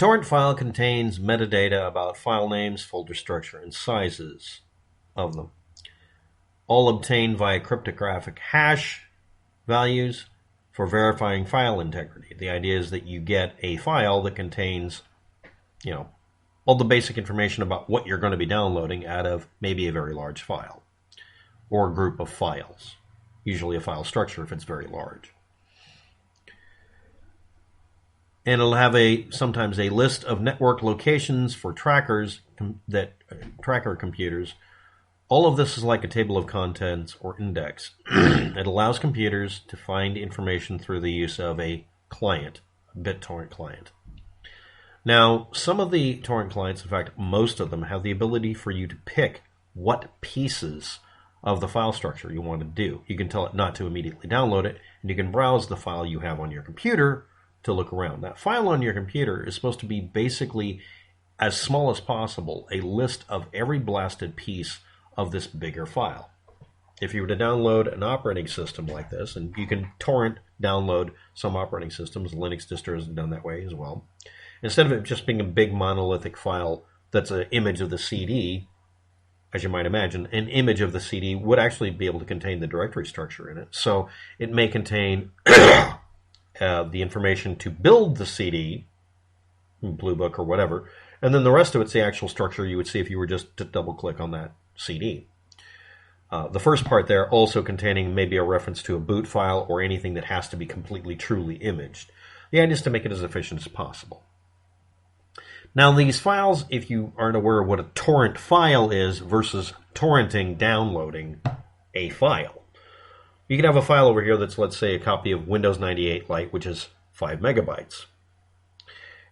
torrent file contains metadata about file names, folder structure, and sizes of them, all obtained via cryptographic hash values for verifying file integrity. The idea is that you get a file that contains, all the basic information about what you're going to be downloading out of maybe a very large file or a group of files, usually a file structure if it's very large. And it'll have sometimes a list of network locations for tracker computers. All of this is like a table of contents or index. It allows computers to find information through the use of a client, a BitTorrent client. Now, some of the torrent clients, in fact, most of them, have the ability for you to pick what pieces of the file structure you want to do. You can tell it not to immediately download it, and you can browse the file you have on your computer to look around. That file on your computer is supposed to be basically as small as possible, a list of every blasted piece of this bigger file. If you were to download an operating system like this, and you can torrent download some operating systems, Linux distros have done that way as well, instead of it just being a big monolithic file that's an image of the CD, as you might imagine, an image of the CD would actually be able to contain the directory structure in it. So it may contain the information to build the CD, Blue Book or whatever, and then the rest of it's the actual structure you would see if you were just to double-click on that CD. The first part there also containing maybe a reference to a boot file or anything that has to be completely, truly imaged. The idea is to make it as efficient as possible. Now, these files, if you aren't aware of what a torrent file is versus torrenting, downloading a file, you can have a file over here that's, let's say, a copy of Windows 98 Lite, which is 5 megabytes.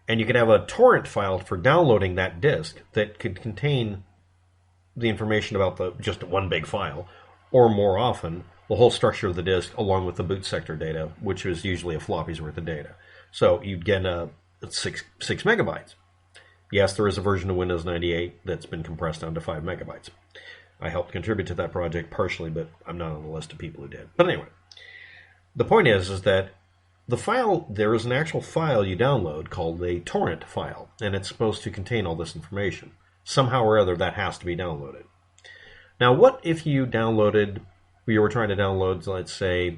And you can have a torrent file for downloading that disk that could contain the information about just one big file, or more often, the whole structure of the disk along with the boot sector data, which is usually a floppy's worth of data. So you'd get 6 megabytes. Yes, there is a version of Windows 98 that's been compressed down to 5 megabytes. I helped contribute to that project partially, but I'm not on the list of people who did. But anyway, the point is that the file, there is an actual file you download called a torrent file, and it's supposed to contain all this information. Somehow or other, that has to be downloaded. Now, what if you were trying to download, let's say,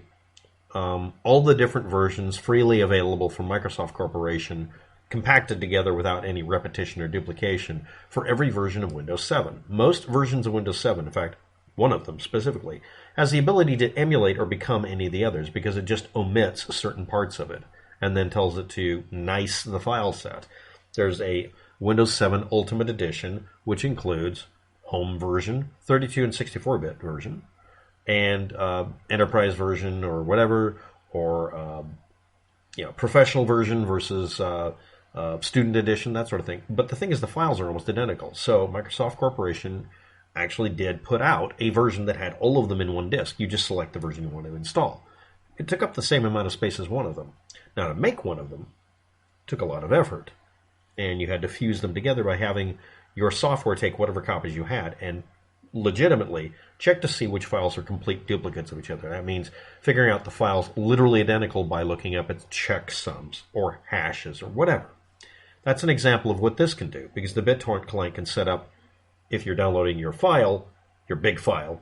all the different versions freely available from Microsoft Corporation, compacted together without any repetition or duplication for every version of Windows 7. Most versions of Windows 7, in fact, one of them specifically, has the ability to emulate or become any of the others because it just omits certain parts of it and then tells it to nice the file set. There's a Windows 7 Ultimate Edition, which includes home version, 32 and 64-bit version, and enterprise version or whatever, or professional version versus student edition, that sort of thing. But the thing is, the files are almost identical. So Microsoft Corporation actually did put out a version that had all of them in one disk. You just select the version you want to install. It took up the same amount of space as one of them. Now, to make one of them took a lot of effort. And you had to fuse them together by having your software take whatever copies you had and legitimately check to see which files are complete duplicates of each other. That means figuring out the files literally identical by looking up at checksums or hashes or whatever. That's an example of what this can do, because the BitTorrent client can set up, if you're downloading your file, your big file,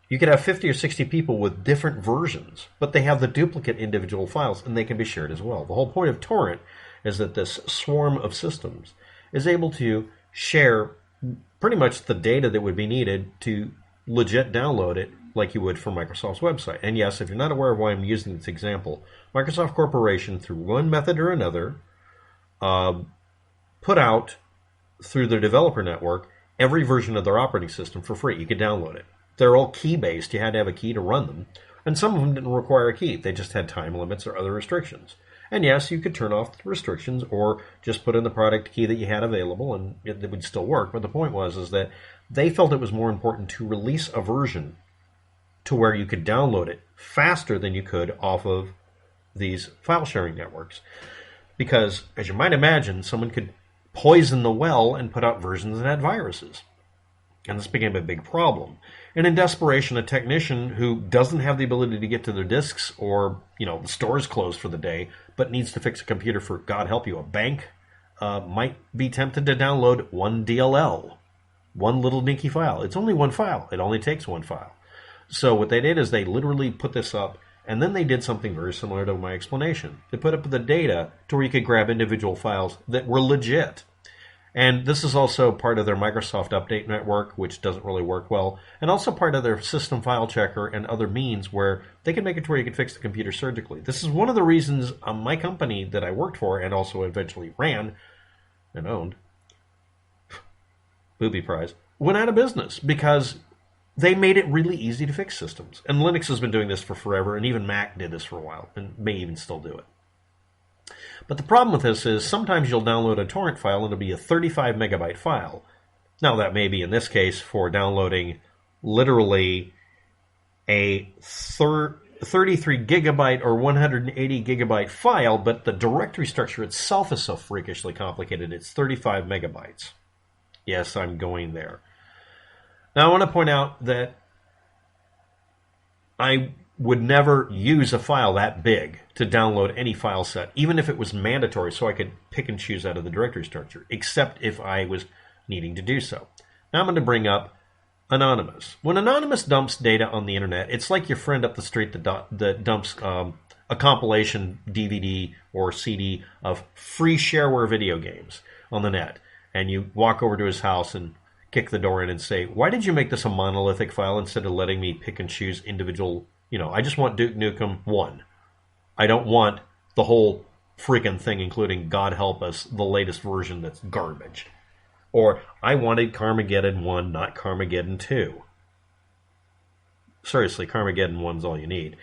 you could have 50 or 60 people with different versions, but they have the duplicate individual files, and they can be shared as well. The whole point of torrent is that this swarm of systems is able to share pretty much the data that would be needed to legit download it like you would from Microsoft's website. And yes, if you're not aware of why I'm using this example, Microsoft Corporation, through one method or another, put out, through their developer network, every version of their operating system for free. You could download it. They're all key-based. You had to have a key to run them. And some of them didn't require a key. They just had time limits or other restrictions. And yes, you could turn off the restrictions or just put in the product key that you had available and it would still work. But the point was that they felt it was more important to release a version to where you could download it faster than you could off of these file sharing networks. Because, as you might imagine, someone could poison the well and put out versions that had viruses. And this became a big problem. And in desperation, a technician who doesn't have the ability to get to their disks or, the store's closed for the day, but needs to fix a computer for, God help you, a bank, might be tempted to download one DLL, one little dinky file. It's only one file. It only takes one file. So what they did is they literally put this up, and then they did something very similar to my explanation. They put up the data to where you could grab individual files that were legit. And this is also part of their Microsoft Update Network, which doesn't really work well, and also part of their System File Checker and other means where they can make it to where you can fix the computer surgically. This is one of the reasons my company that I worked for and also eventually ran and owned, booby prize, went out of business because they made it really easy to fix systems. And Linux has been doing this for forever, and even Mac did this for a while, and may even still do it. But the problem with this is sometimes you'll download a torrent file and it'll be a 35 megabyte file. Now that may be in this case for downloading literally a 33 gigabyte or 180 gigabyte file, but the directory structure itself is so freakishly complicated, it's 35 megabytes. Yes, I'm going there. Now I want to point out that I would never use a file that big to download any file set, even if it was mandatory so I could pick and choose out of the directory structure, except if I was needing to do so. Now I'm going to bring up Anonymous. When Anonymous dumps data on the internet, it's like your friend up the street that dumps a compilation DVD or CD of free shareware video games on the net, and you walk over to his house and kick the door in and say, why did you make this a monolithic file instead of letting me pick and choose individual, I just want Duke Nukem 1. I don't want the whole freaking thing, including, God help us, the latest version that's garbage. Or, I wanted Carmageddon 1, not Carmageddon 2. Seriously, Carmageddon 1's all you need.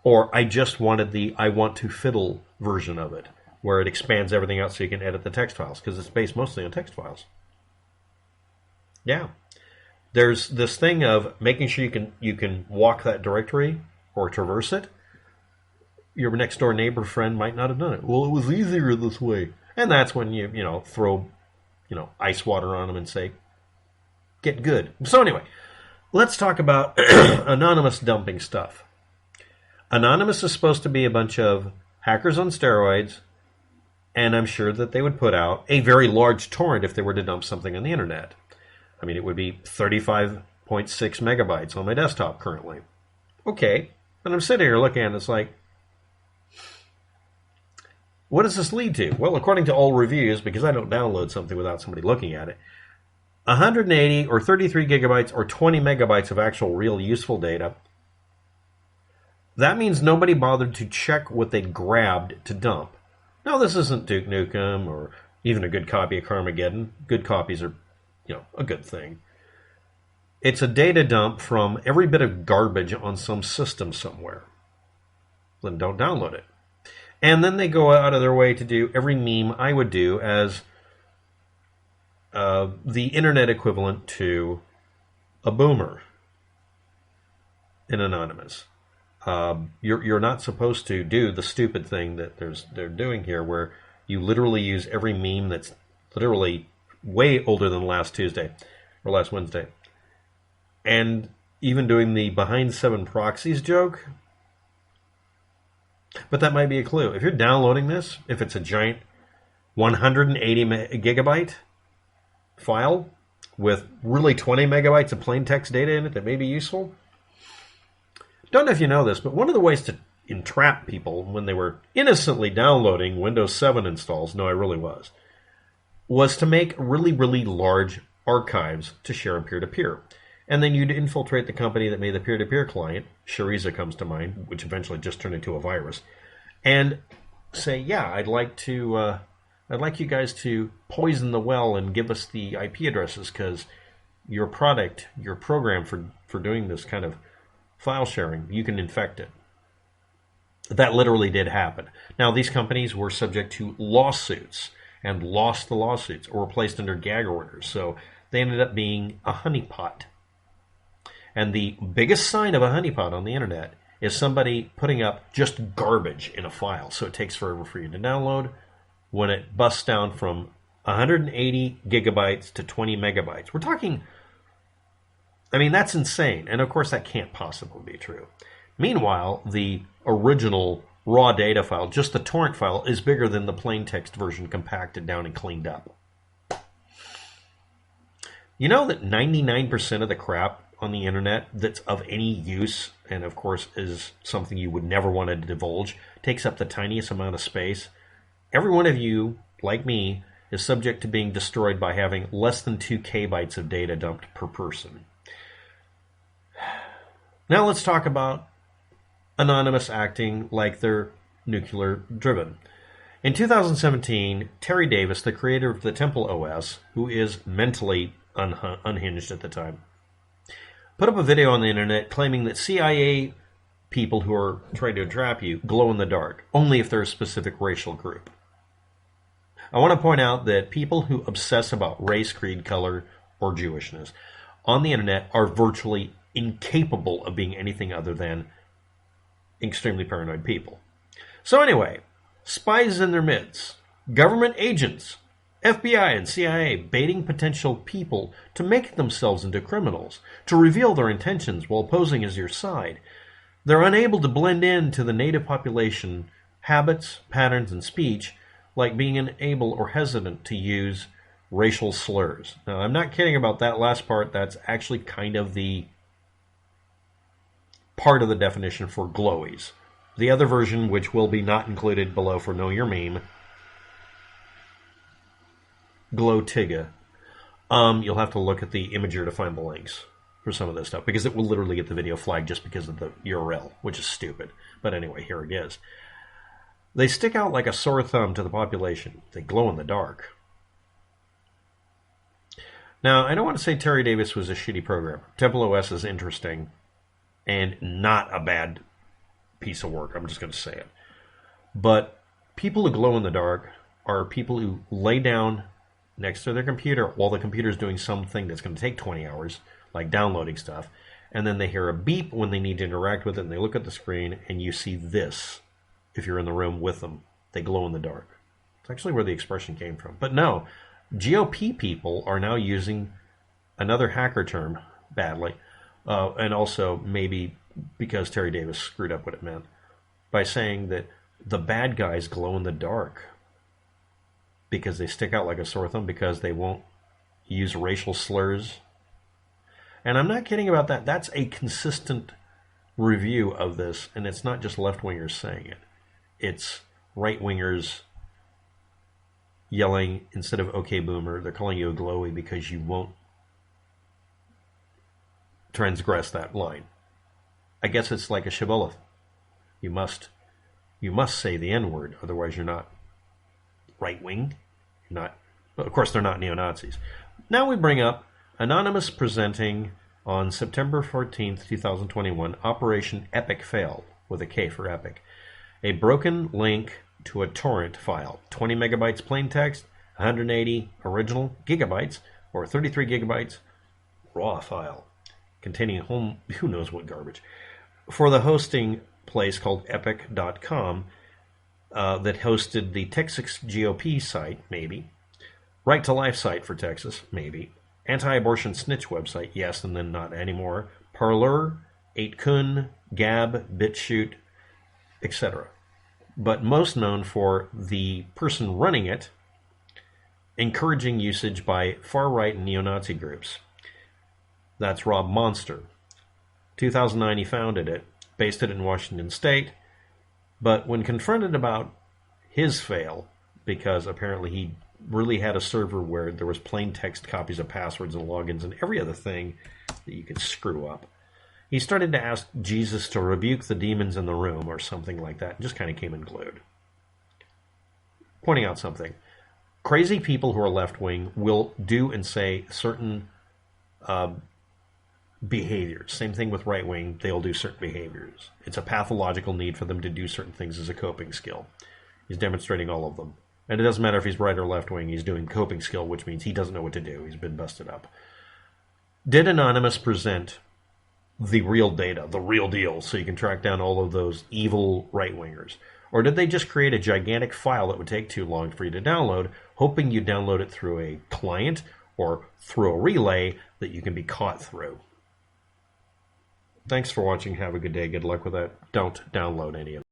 Or, I just wanted the I want to fiddle version of it, where it expands everything out so you can edit the text files, because it's based mostly on text files. Yeah. There's this thing of making sure you can walk that directory or traverse it. Your next door neighbor friend might not have done it. Well, it was easier this way. And that's when you throw ice water on them and say, get good. So anyway, let's talk about Anonymous dumping stuff. Anonymous is supposed to be a bunch of hackers on steroids, and I'm sure that they would put out a very large torrent if they were to dump something on the internet. I mean, it would be 35.6 megabytes on my desktop currently. Okay, and I'm sitting here looking at it, it's like, what does this lead to? Well, according to all reviews, because I don't download something without somebody looking at it, 180 or 33 gigabytes or 20 megabytes of actual real useful data. That means nobody bothered to check what they'd grabbed to dump. Now, this isn't Duke Nukem or even a good copy of Carmageddon. Good copies are, a good thing. It's a data dump from every bit of garbage on some system somewhere. Then don't download it. And then they go out of their way to do every meme I would do as the internet equivalent to a boomer in Anonymous. You're not supposed to do the stupid thing that they're doing here, where you literally use every meme that's literally way older than last Tuesday or last Wednesday. And even doing the behind 7 proxies joke. But that might be a clue. If you're downloading this, if it's a giant 180 gigabyte file with really 20 megabytes of plain text data in it that may be useful. Don't know if you know this, but one of the ways to entrap people when they were innocently downloading Windows 7 installs, no, I really was to make really, really large archives to share them peer-to-peer. And then you'd infiltrate the company that made the peer-to-peer client, Shariza comes to mind, which eventually just turned into a virus, and say, yeah, I'd like you guys to poison the well and give us the IP addresses because your product, your program for doing this kind of file sharing, you can infect it. That literally did happen. Now, these companies were subject to lawsuits and lost the lawsuits or were placed under gag orders. So they ended up being a honeypot. And the biggest sign of a honeypot on the internet is somebody putting up just garbage in a file. So it takes forever for you to download. When it busts down from 180 gigabytes to 20 megabytes. We're talking, that's insane. And of course, that can't possibly be true. Meanwhile, the original raw data file, just the torrent file, is bigger than the plain text version compacted down and cleaned up. You know that 99% of the crap on the internet that's of any use, and of course is something you would never want to divulge, takes up the tiniest amount of space? Every one of you, like me, is subject to being destroyed by having less than 2 KB of data dumped per person. Now let's talk about Anonymous acting like they're nuclear driven. In 2017, Terry Davis, the creator of the Temple OS, who is mentally unhinged at the time, put up a video on the internet claiming that CIA people who are trying to entrap you glow in the dark, only if they're a specific racial group. I want to point out that people who obsess about race, creed, color, or Jewishness on the internet are virtually incapable of being anything other than extremely paranoid people. So anyway, spies in their midst, government agents, FBI and CIA baiting potential people to make themselves into criminals, to reveal their intentions while posing as your side. They're unable to blend in to the native population habits, patterns, and speech, like being unable or hesitant to use racial slurs. Now, I'm not kidding about that last part. That's actually kind of the part of the definition for glowies. The other version, which will be not included below for Know Your Meme, Glowtiga. You'll have to look at the imager to find the links for some of this stuff, because it will literally get the video flagged just because of the URL, which is stupid. But anyway, here it is. They stick out like a sore thumb to the population. They glow in the dark. Now, I don't want to say Terry Davis was a shitty programmer. Temple OS is interesting and not a bad piece of work. I'm just going to say it. But people who glow in the dark are people who lay down next to their computer while the computer is doing something that's going to take 20 hours, like downloading stuff, and then they hear a beep when they need to interact with it, and they look at the screen, and you see this. If you're in the room with them, they glow in the dark. It's actually where the expression came from. But no, GOP people are now using another hacker term badly, and also maybe because Terry Davis screwed up what it meant, by saying that the bad guys glow in the dark because they stick out like a sore thumb, because they won't use racial slurs. And I'm not kidding about that. That's a consistent review of this, and it's not just left-wingers saying it. It's right-wingers yelling, instead of "okay, boomer," they're calling you a glowy because you won't transgress that line. I guess it's like a shibboleth. You must say the N-word, otherwise you're not right-wing. You're not. Of course, they're not neo-Nazis. Now we bring up Anonymous presenting on September 14th, 2021, Operation Epik Fail, with a K for Epic. A broken link to a torrent file, 20 megabytes plain text, 180 original gigabytes, or 33 gigabytes raw file, containing who knows what garbage, for the hosting place called Epik.com that hosted the Texas GOP site, maybe, Right to Life site for Texas, maybe, anti-abortion snitch website, yes, and then not anymore, Parler, 8kun, Gab, BitChute, etc. But most known for the person running it encouraging usage by far-right and neo-Nazi groups. That's Rob Monster. 2009 he founded it, based it in Washington State, but when confronted about his fail, because apparently he really had a server where there was plain text copies of passwords and logins and every other thing that you could screw up, he started to ask Jesus to rebuke the demons in the room or something like that, and just kind of came unglued. Pointing out something. Crazy people who are left-wing will do and say certain behaviors. Same thing with right-wing. They'll do certain behaviors. It's a pathological need for them to do certain things as a coping skill. He's demonstrating all of them. And it doesn't matter if he's right or left-wing. He's doing coping skill, which means he doesn't know what to do. He's been busted up. Did Anonymous present the real data, the real deal, so you can track down all of those evil right-wingers? Or did they just create a gigantic file that would take too long for you to download, hoping you download it through a client or through a relay that you can be caught through? Thanks for watching. Have a good day. Good luck with that. Don't download any of it.